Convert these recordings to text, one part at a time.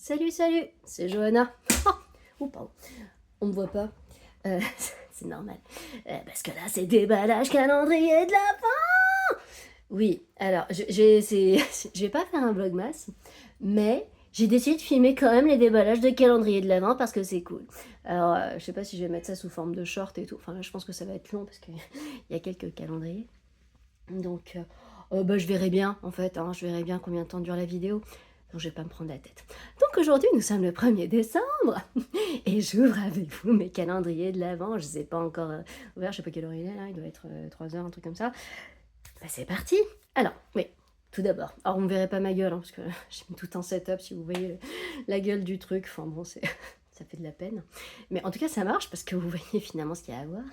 Salut, salut, c'est Johanna. Oh, pardon, on me voit pas. C'est normal. Parce que là, c'est déballage calendrier de l'Avent. Oui, alors, je vais pas faire un vlogmas, mais j'ai décidé de filmer quand même les déballages de calendrier de l'Avent parce que c'est cool. Alors, je sais pas si je vais mettre ça sous forme de short et tout. Enfin, là, je pense que ça va être long parce qu'il y a quelques calendriers. Donc, bah, je verrai bien, en fait. Hein, je verrai bien combien de temps dure la vidéo. Donc, je vais pas me prendre la tête. Donc, aujourd'hui, nous sommes le 1er décembre. Et j'ouvre avec vous mes calendriers de l'Avent. Je ne sais pas encore ouvert. Je sais pas quelle heure il est, là. Il doit être 3 heures, un truc comme ça. Bah, c'est parti. Alors, oui. Tout d'abord, alors on ne verrait pas ma gueule, hein, parce que j'ai mis tout un setup, si vous voyez la gueule du truc, enfin bon, ça fait de la peine. Mais en tout cas, ça marche, parce que vous voyez finalement ce qu'il y a à voir.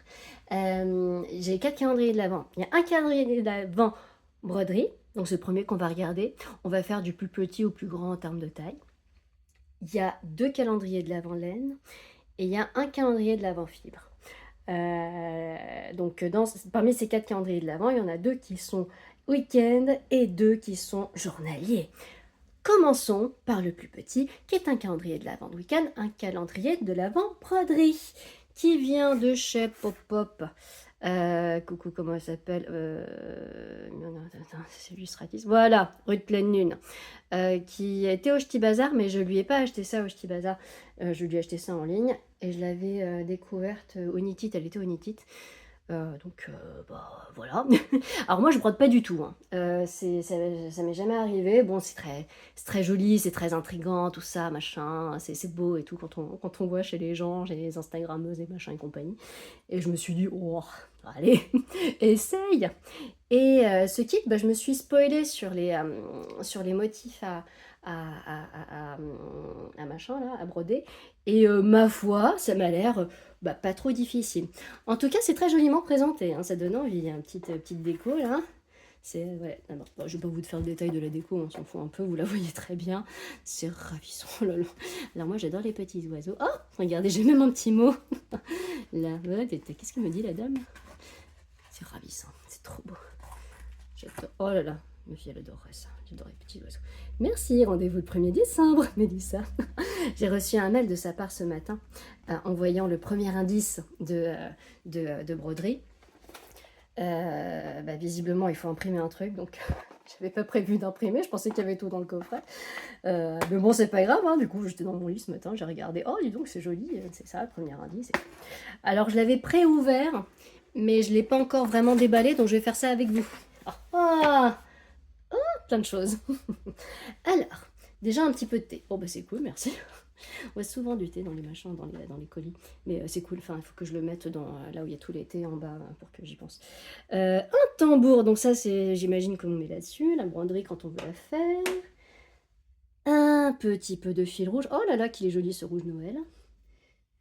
J'ai 4 calendriers de l'Avent. Il y a un calendrier de l'Avent broderie, donc c'est le premier qu'on va regarder. On va faire du plus petit au plus grand en termes de taille. Il y a 2 calendriers de l'Avent laine, et il y a un calendrier de l'Avent fibre. Donc parmi ces 4 calendriers de l'Avent, il y en a 2 qui sont week-end et 2 qui sont journaliers. Commençons par le plus petit, qui est un calendrier de l'Avent de week-end, un calendrier de l'Avent broderie, qui vient de chez Pop Pop. Coucou, comment elle s'appelle c'est illustratrice. Voilà, rue de Pleine Lune. Qui était au Ch'ti Bazar, mais je lui ai pas acheté ça au Ch'ti Bazar. Je lui ai acheté ça en ligne et je l'avais découverte au Knit-It, elle était au Knit-It. Bah, voilà. Alors moi je brode pas du tout, hein. Ça m'est jamais arrivé. Bon, c'est très joli, c'est très intriguant, tout ça, machin, c'est beau et tout quand on voit chez les gens, chez les Instagrammeuses et machin et compagnie. Et je me suis dit, oh, allez, essaye. Et ce kit, bah, je me suis spoilée sur les motifs à machin là, à broder. Et ma foi, ça m'a l'air bah, pas trop difficile. En tout cas, c'est très joliment présenté, hein, ça donne envie. Il y a une petite déco là. C'est ouais, non, bon, je vais pas vous faire le détail de la déco, on s'en fout un peu, vous la voyez très bien. C'est ravissant. Oh là là. Alors moi j'adore les petits oiseaux. Oh, regardez, j'ai même un petit mot. Là, qu'est-ce qu'elle me dit la dame? C'est ravissant, c'est trop beau. J'adore. Oh là là, ma fille elle adorerait ça. J'adore les petits oiseaux. Merci, rendez-vous le 1er décembre, Mélissa. J'ai reçu un mail de sa part ce matin en voyant le premier indice de broderie. Bah, visiblement, il faut imprimer un truc, donc j'avais pas prévu d'imprimer. Je pensais qu'il y avait tout dans le coffret. Mais bon, c'est pas grave, hein. Du coup, j'étais dans mon lit ce matin, j'ai regardé. Oh, dis donc, c'est joli, c'est ça, le premier indice. Alors, je l'avais pré-ouvert, mais je l'ai pas encore vraiment déballé, donc je vais faire ça avec vous. Oh, plein de choses. Alors, déjà un petit peu de thé. Oh bah c'est cool, merci. On voit souvent du thé dans les machins, dans les colis. Mais c'est cool, enfin il faut que je le mette là où il y a tous les thés en bas pour que j'y pense. Un tambour, donc ça c'est, j'imagine qu'on met là-dessus. La broderie quand on veut la faire. Un petit peu de fil rouge. Oh là là, qu'il est joli ce rouge Noël.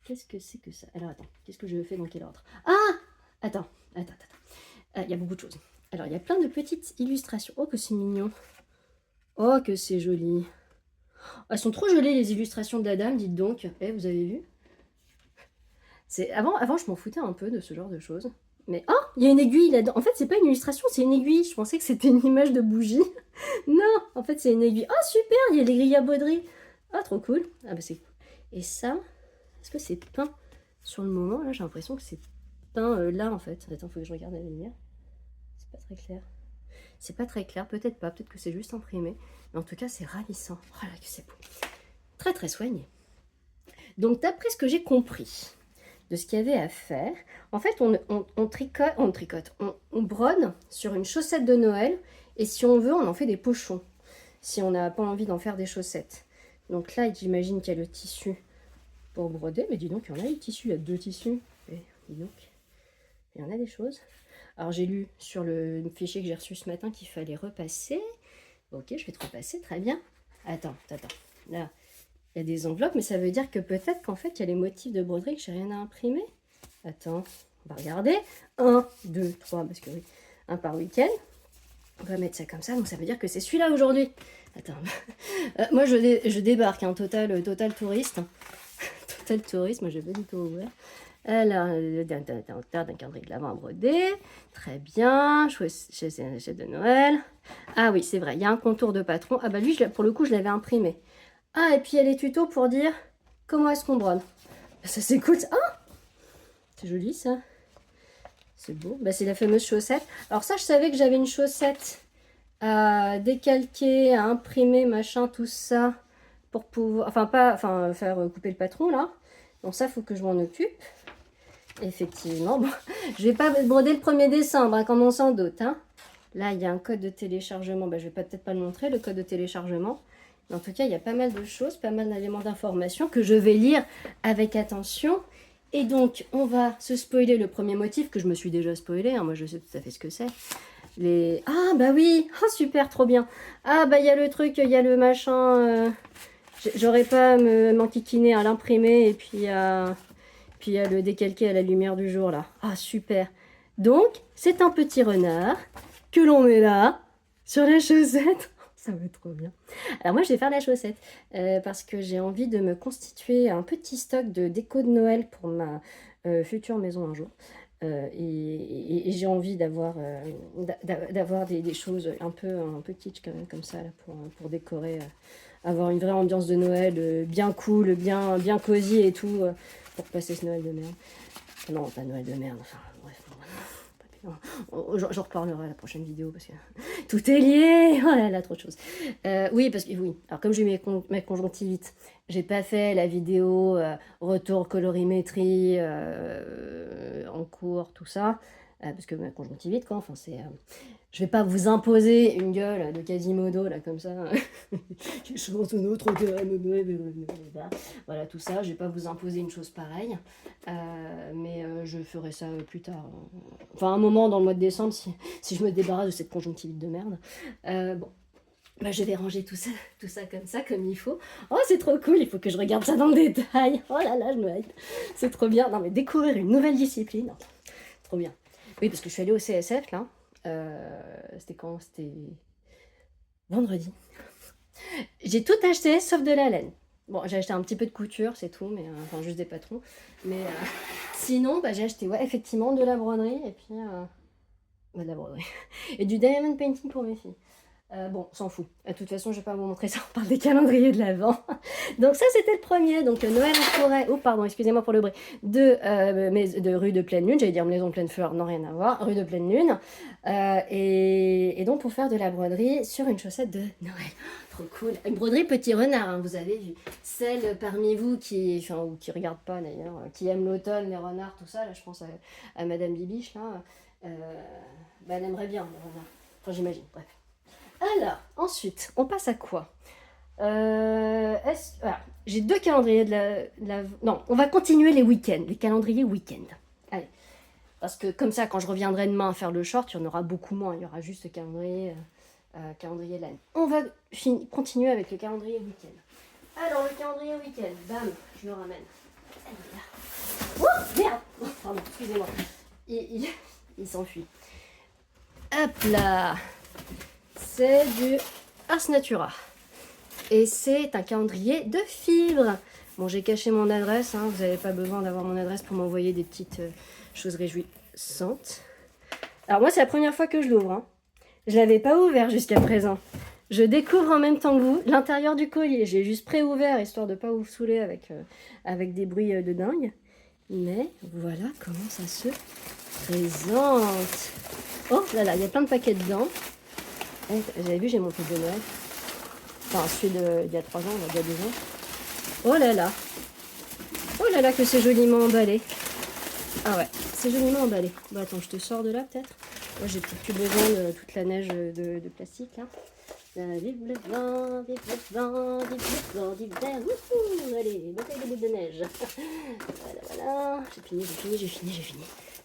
Qu'est-ce que c'est que ça? Alors attends, qu'est-ce que je fais dans quel ordre? Ah, attends. Il y a beaucoup de choses. Alors, il y a plein de petites illustrations. Oh, que c'est mignon. Oh, que c'est joli. Elles sont trop jolies, les illustrations de la dame, dites donc. Eh, vous avez vu? Avant, je m'en foutais un peu de ce genre de choses. Mais, oh, il y a une aiguille là-dedans. En fait, c'est pas une illustration, c'est une aiguille. Je pensais que c'était une image de bougie. Non, en fait, c'est une aiguille. Oh, super, il y a les grilles à broderie. Ah, trop cool. Ah, bah, c'est cool. Et ça, est-ce que c'est peint sur le moment? Là, j'ai l'impression que c'est peint là, en fait. Attends, faut que je regarde la lumière. C'est pas très clair. C'est pas très clair, peut-être pas, peut-être que c'est juste imprimé. Mais en tout cas, c'est ravissant. Oh là, que c'est beau. Très très soigné. Donc, d'après ce que j'ai compris de ce qu'il y avait à faire, en fait, on tricote, on brode sur une chaussette de Noël. Et si on veut, on en fait des pochons. Si on n'a pas envie d'en faire des chaussettes. Donc là, j'imagine qu'il y a le tissu pour broder. Mais dis donc, il y en a du tissu, il y a 2 tissus. Et dis donc, il y en a des choses. Alors j'ai lu sur le fichier que j'ai reçu ce matin qu'il fallait repasser. Ok, je vais te repasser, très bien. Attends. Là, il y a des enveloppes, mais ça veut dire que peut-être qu'en fait, il y a les motifs de broderie que j'ai rien à imprimer. Attends, on va regarder. 1, 2, 3, parce que oui, un par week-end. On va mettre ça comme ça, donc ça veut dire que c'est celui-là aujourd'hui. Attends, moi je débarque, hein, total touriste. Total touriste, moi j'ai pas du tout ouvert. Alors, d'un calendrier de l'Avent à broder. Très bien. Chef de Noël. Ah oui, c'est vrai, il y a un contour de patron. Ah bah lui, pour le coup, je l'avais imprimé. Ah, et puis il y a les tutos pour dire comment est-ce qu'on brode. Ça c'est cool. Ah, c'est joli ça. C'est beau. Bah, c'est la fameuse chaussette. Alors ça, je savais que j'avais une chaussette à décalquer, à imprimer, machin, tout ça. Pour pouvoir... Enfin, pas... Enfin, faire couper le patron, là. Donc ça, faut que je m'en occupe. Effectivement. Bon, je vais pas broder le 1er décembre, hein, comme on s'en doute. Hein. Là, il y a un code de téléchargement. Bah, je vais peut-être pas le montrer, le code de téléchargement. Mais en tout cas, il y a pas mal de choses, pas mal d'éléments d'information que je vais lire avec attention. Et donc, on va se spoiler le premier motif que je me suis déjà spoilé. Hein. Moi, je sais tout à fait ce que c'est. Les... Ah, bah oui. Ah, super, trop bien. Ah, bah, il y a le truc, il y a le machin. J'aurais pas à m'enquiquiner à l'imprimer et puis à le décalquer à la lumière du jour, là. Ah, super. Donc, c'est un petit renard que l'on met là, sur la chaussette. Ça va trop bien. Alors moi, je vais faire la chaussette parce que j'ai envie de me constituer un petit stock de déco de Noël pour ma future maison un jour. Et j'ai envie d'avoir des choses un peu kitsch quand même, comme ça là, pour décorer, avoir une vraie ambiance de Noël bien cool, bien cosy et tout, pour passer ce Noël de merde. Non, pas Noël de merde, enfin bref. J'en reparlerai à la prochaine vidéo parce que tout est lié. Oh là là, trop de choses. Oui, parce que oui. Alors comme j'ai eu ma conjonctivite, j'ai pas fait la vidéo retour colorimétrie en cours, tout ça, parce que ma conjonctivite, quoi. Enfin, c'est. Je vais pas vous imposer une gueule de Quasimodo là comme ça. Je chante notre voilà tout ça. Je vais pas vous imposer une chose pareille, mais je ferai ça plus tard. Enfin un moment dans le mois de décembre si je me débarrasse de cette conjonctivite de merde. Bon. Bah, je vais ranger tout ça comme ça, comme il faut. Oh, c'est trop cool, il faut que je regarde ça dans le détail. Oh là là, je me hype. C'est trop bien. Non, mais découvrir une nouvelle discipline, trop bien. Oui, parce que je suis allée au CSF, là. C'était quand? C'était vendredi. J'ai tout acheté, sauf de la laine. Bon, j'ai acheté un petit peu de couture, c'est tout, mais enfin, juste des patrons. Mais sinon, bah, j'ai acheté, ouais, effectivement, de la broderie, et puis... de la broderie. Et du diamond painting pour mes filles. Bon, on s'en fout. De toute façon, je vais pas vous montrer ça, on parle des calendriers de l'Avent. Donc ça, c'était le premier. Donc Noël en forêt, oh pardon, excusez-moi pour le bruit, de rue de Pleine Lune, j'allais dire Maison Pleine Fleur, non rien à voir, rue de Pleine Lune. Et donc pour faire de la broderie sur une chaussette de Noël. Trop cool. Une broderie petit renard, hein, vous avez vu. Celle parmi vous qui, enfin, ou qui regarde pas d'ailleurs, qui aime l'automne, les renards, tout ça, là je pense à Madame Bibiche, là. Bah, elle aimerait bien les renards. Enfin j'imagine, bref. Alors, ensuite, on passe à quoi voilà. J'ai 2 calendriers Non, on va continuer les week-ends, les calendriers week-end. Allez. Parce que comme ça, quand je reviendrai demain faire le short, il y en aura beaucoup moins. Il y aura juste le calendrier de l'année. On va continuer avec le calendrier week-end. Alors, le calendrier week-end, bam, je le ramène. Oh, merde. Pardon, excusez-moi. Il s'enfuit. Hop là. C'est du Ars Natura. Et c'est un calendrier de fibres. Bon, j'ai caché mon adresse, hein, vous n'avez pas besoin d'avoir mon adresse pour m'envoyer des petites choses réjouissantes. Alors moi, c'est la première fois que je l'ouvre. Hein. Je ne l'avais pas ouvert jusqu'à présent. Je découvre en même temps que vous l'intérieur du collier. J'ai juste pré-ouvert, histoire de ne pas vous saouler avec des bruits de dingue. Mais voilà comment ça se présente. Oh là là, il y a plein de paquets dedans. Vous avez vu, j'ai mon truc de Noël. Enfin, celui d'il y a 3 ans, il y a 2 ans. Oh là là. Oh là là, que c'est joliment emballé. Ah ouais, c'est joliment emballé. Bon, attends, je te sors de là, peut-être. Moi, j'ai plus besoin de toute la neige de plastique, là. Vive le vent, vive le vent, vive le vent d'hiver. Allez, bataille de boules de neige. Voilà, voilà. J'ai fini.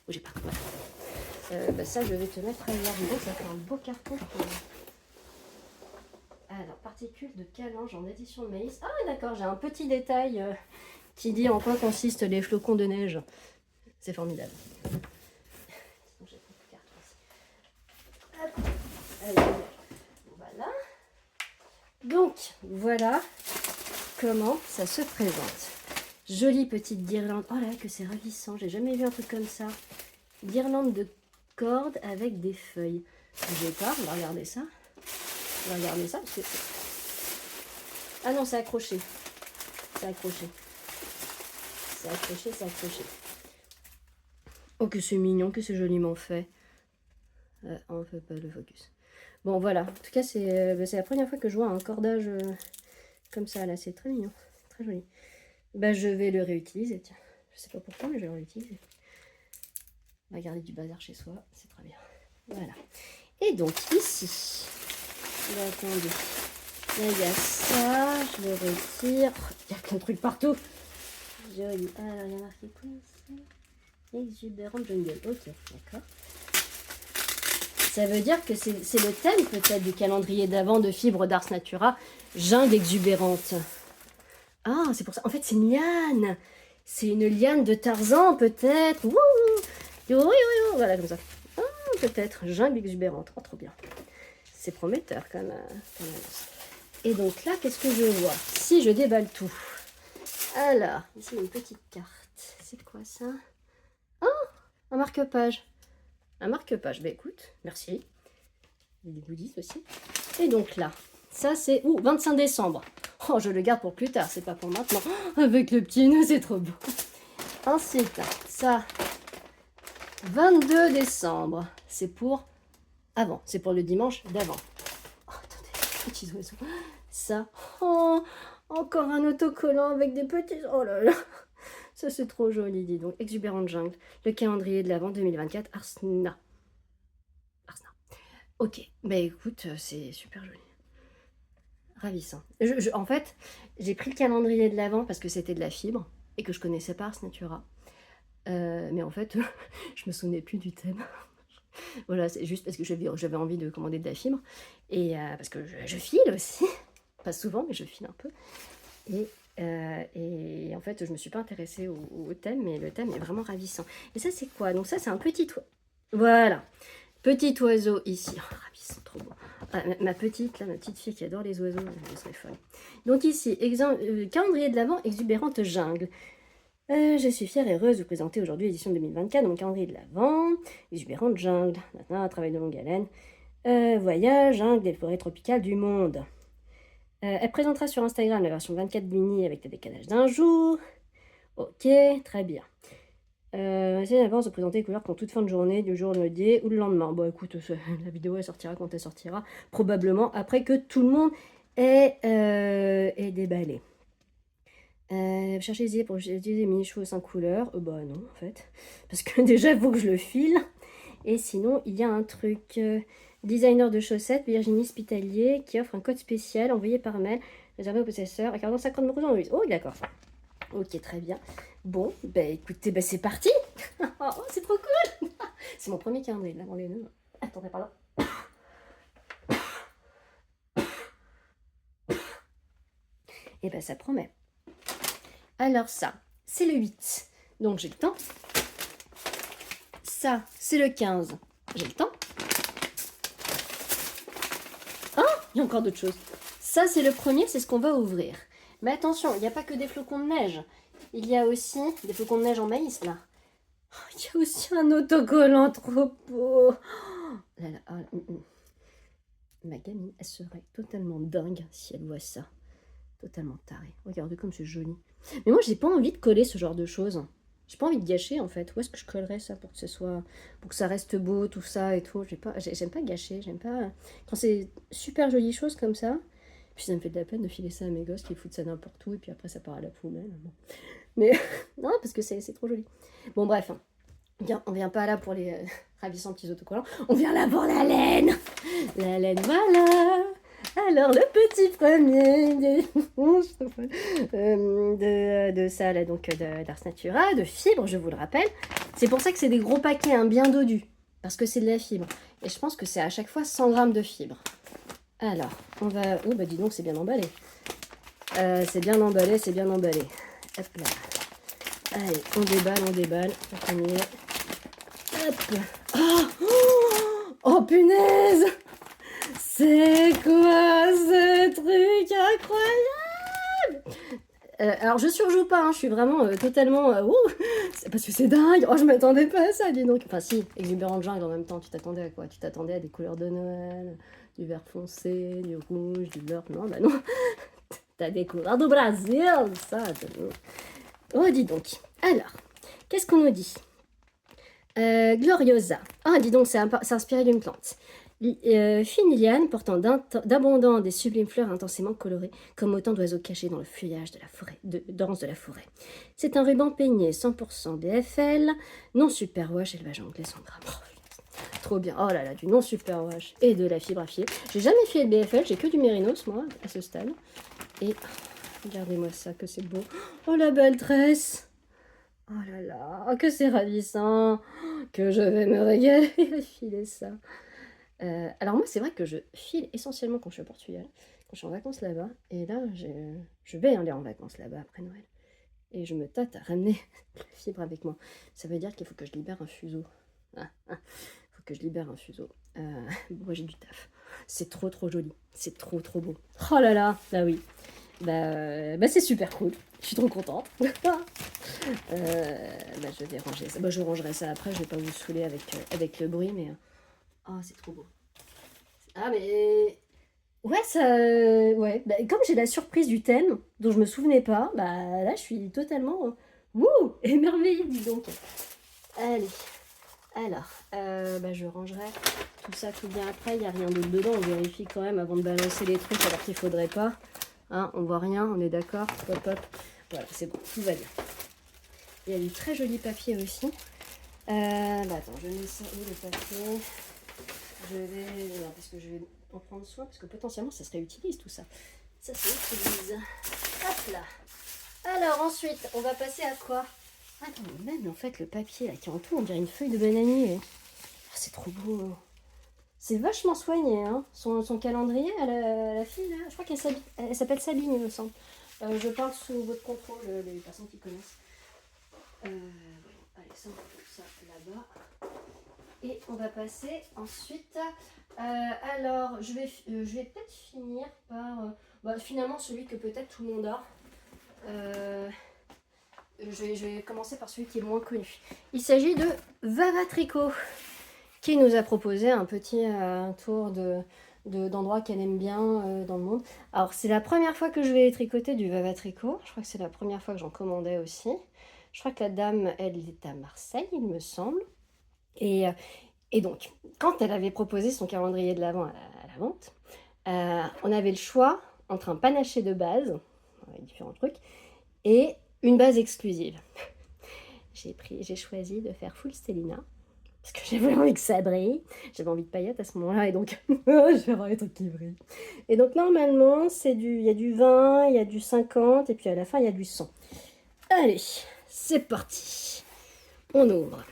Oh, j'ai pas. Voilà. Bah ça, je vais te mettre ailleurs. Donc, ça fait un beau carton pour... Alors, particules de calange en addition de maïs. Ah d'accord, j'ai un petit détail qui dit en quoi consistent les flocons de neige. C'est formidable. Hop. Allez, voilà. Donc, voilà comment ça se présente. Jolie petite guirlande. Oh là, que c'est ravissant. J'ai jamais vu un truc comme ça. Guirlande de cordes avec des feuilles. Je vais pas, on va regarder ça. On va regarder ça parce que Ah non, c'est accroché. C'est accroché. C'est accroché, c'est accroché. Oh, que c'est mignon, que c'est joliment fait. On ne fait pas le focus. Bon, voilà. En tout cas, c'est la première fois que je vois un cordage comme ça, là. C'est très mignon. Très joli. Bah, je vais le réutiliser, tiens. Je sais pas pourquoi, mais je vais le réutiliser. On va garder du bazar chez soi, c'est très bien. Voilà. Et donc, ici, là, attendez. Là, il y a ça, je le retire. Il y a plein de trucs partout. Joli. Alors, il y a marqué quoi ici? Exubérant jungle. Ok, d'accord. Ça veut dire que c'est le thème peut-être du calendrier d'avant de Fibres d'Ars Natura, jungle exubérante. Ah, c'est pour ça. En fait, c'est une liane. C'est une liane de Tarzan, peut-être. Voilà, comme ça. Ah, peut-être. Jungle exubérante. Oh, trop bien. C'est prometteur, comme annonce. Et donc là, qu'est-ce que je vois? Si je déballe tout. Alors, ici, une petite carte. C'est quoi ça? Oh, un marque-page. Un marque-page. Bah écoute, merci. Il y a des goodies aussi. Et donc là, ça c'est... 25 décembre. Oh, je le garde pour plus tard, c'est pas pour maintenant. Oh, avec le petit nœud, c'est trop beau. Ensuite, ça, 22 décembre. C'est pour avant. C'est pour le dimanche d'avant. Oh, attendez, petits oiseaux. Ça, oh, encore un autocollant avec des petits... Oh là là. Ça, c'est trop joli, dis donc. Exubérante jungle. Le calendrier de l'avant 2024. Arsna. Ok, bah écoute, c'est super joli. Ravissant. En fait, j'ai pris le calendrier de l'avant parce que c'était de la fibre et que je connaissais pas Ars Natura. Mais en fait, je me souvenais plus du thème. Voilà, c'est juste parce que j'avais envie de commander de la fibre. Et parce que je file aussi. Pas souvent, mais je file un peu. Et en fait, je me suis pas intéressée au thème, mais le thème est vraiment ravissant. Et ça, c'est quoi? Donc ça, c'est un petit oiseau. Voilà. Petit oiseau ici. Oh, ravissant, trop beau. Ah, ma petite fille qui adore les oiseaux, je serais folle. Donc ici, calendrier de l'Avent, exubérante jungle. Je suis fière et heureuse de vous présenter aujourd'hui l'édition 2024, donc calendrier de l'Avent, exubérante jungle. Maintenant, un travail de longue haleine. Voyage, jungle des forêts tropicales du monde. Elle présentera sur Instagram la version 24 mini avec le décalage d'un jour. Ok, très bien. Essayez d'avance de présenter les couleurs pour toute fin de journée, du jour dédié ou le lendemain. Bon, écoute, la vidéo elle sortira quand elle sortira, probablement après que tout le monde est déballé. Cherchez pour utiliser des mini-cheveux 5 couleurs. Bah non, en fait. Parce que déjà, il faut que je le file. Et sinon, il y a un truc. Designer de chaussettes, Virginie Spitalier, qui offre un code spécial envoyé par mail, réservé au possesseur, accordant 50% en louise. Oh, d'accord. Ok, très bien. Bon, bah écoutez, bah c'est parti. Oh, c'est trop cool. C'est mon premier calendrier, là, dans les nœuds. Attendez, pardon. Et bah ça promet. Alors ça, c'est le 8. Donc j'ai le temps. Ça, c'est le 15. J'ai le temps. Oh, il y a encore d'autres choses. Ça, c'est le premier, c'est ce qu'on va ouvrir. Mais attention, il n'y a pas que des flocons de neige. Il y a aussi des flocons de neige en maïs, là. Oh, il y a aussi un autocollant trop beau. Oh, là, là, Ma gamine, elle serait totalement dingue si elle voit ça. Totalement tarée. Regardez comme c'est joli. Mais moi, j'ai pas envie de coller ce genre de choses. J'ai pas envie de gâcher, en fait. Où est-ce que je collerais ça pour que ça reste beau, tout ça et tout. J'aime pas gâcher. J'aime pas... Quand c'est super jolies choses comme ça... Puis ça me fait de la peine de filer ça à mes gosses qui foutent ça n'importe où et puis après ça part à la poubelle. Bon. Mais non, parce que c'est trop joli. Bon, bref, on vient pas là pour les ravissants petits autocollants. On vient là pour la laine. La laine, voilà. Alors, le petit premier de ça, là, donc d'Ars Natura, de fibres, je vous le rappelle. C'est pour ça que c'est des gros paquets, hein, bien dodus. Parce que c'est de la fibre. Et je pense que c'est à chaque fois 100 grammes de fibres. Alors, on va... Oh, bah dis donc, c'est bien emballé. C'est bien emballé, c'est bien emballé. Hop là. Allez, on déballe. On premier. Hop. Oh, punaise! C'est quoi ce truc incroyable! Alors, je surjoue pas, hein, je suis vraiment totalement... c'est parce que c'est dingue! Oh, je m'attendais pas à ça, dis donc. Enfin, si, exubérant de jungle en même temps, tu t'attendais à quoi? Tu t'attendais à des couleurs de Noël, du vert foncé, du rouge, du beurre. Non, bah non. T'as découvert du Brésil, ça. Oh, dis donc. Alors, qu'est-ce qu'on nous dit? Gloriosa. Ah, dis donc, c'est inspiré d'une plante. Fine liane portant d'abondantes et sublimes fleurs intensément colorées, comme autant d'oiseaux cachés dans le feuillage de la forêt, dense de la forêt. C'est un ruban peigné 100% BFL, non superwash, élevage anglais 100 grammes. Oh, trop bien. Oh là là, du non superwash et de la fibre à filer. J'ai jamais fait de BFL, j'ai que du mérinos, moi, à ce stade. Et regardez-moi ça, que c'est beau. Oh, la belle tresse. Oh là là, que c'est ravissant, que je vais me régaler à filer ça. Alors moi, c'est vrai que je file essentiellement quand je suis au Portugal, quand je suis en vacances là-bas. Et là, je vais aller en vacances là-bas après Noël. Et je me tâte à ramener la fibre avec moi. Ça veut dire qu'il faut que je libère un fuseau. Il faut que je libère un fuseau. Moi, j'ai du taf. C'est trop joli. C'est trop beau. Oh là là, bah oui. Bah c'est super cool. Je suis trop contente. Je vais ranger ça. Je rangerai ça après. Je vais pas vous saouler avec le bruit, mais oh, c'est trop beau. Ah mais ouais, ça ouais. Comme j'ai la surprise du thème dont je me souvenais pas, là je suis totalement émerveillée, dis donc. Allez. Alors, je rangerai tout ça tout bien après. Il n'y a rien d'autre dedans. On vérifie quand même avant de balancer les trucs alors qu'il faudrait pas. Hein, on voit rien, on est d'accord. Hop. Voilà, c'est bon, tout va bien. Il y a du très joli papier aussi. Attends, je mets ça où le papier? Non, parce que je vais en prendre soin, parce que potentiellement ça se réutilise tout ça. Ça se réutilise. Hop là. Alors ensuite, on va passer à quoi? Attends, même en fait le papier là qui entoure, on dirait une feuille de bananier. Oh, c'est trop beau. C'est vachement soigné, hein. Son calendrier à la fille là, je crois qu'elle s'appelle Sabine, il me semble. Je parle sous votre contrôle, les personnes qui connaissent. Allez, ça on va faire ça là-bas. Et on va passer ensuite. Alors, je vais peut-être finir par finalement celui que peut-être tout le monde a. Je vais commencer par celui qui est le moins connu. Il s'agit de Vava Tricot, qui nous a proposé un petit tour d'endroits qu'elle aime bien dans le monde. Alors, c'est la première fois que je vais tricoter du Vava Tricot. Je crois que c'est la première fois que j'en commandais aussi. Je crois que la dame, elle est à Marseille, il me semble. Et donc, quand elle avait proposé son calendrier de l'Avent à la vente, on avait le choix entre un panaché de base, avec différents trucs, et une base exclusive. J'ai choisi de faire full Stellina, parce que j'avais envie que ça brille. J'avais envie de paillettes à ce moment-là, et donc, je vais avoir les trucs qui brillent. Et donc, normalement, il y a du 20, il y a du 50, et puis à la fin, il y a du 100. Allez, c'est parti. On ouvre.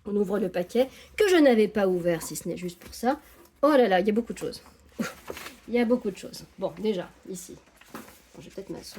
On ouvre le paquet, que je n'avais pas ouvert, si ce n'est juste pour ça. Oh là là, il y a beaucoup de choses. Il y a beaucoup de choses. Bon, déjà, ici. Bon, je vais peut-être m'asseoir.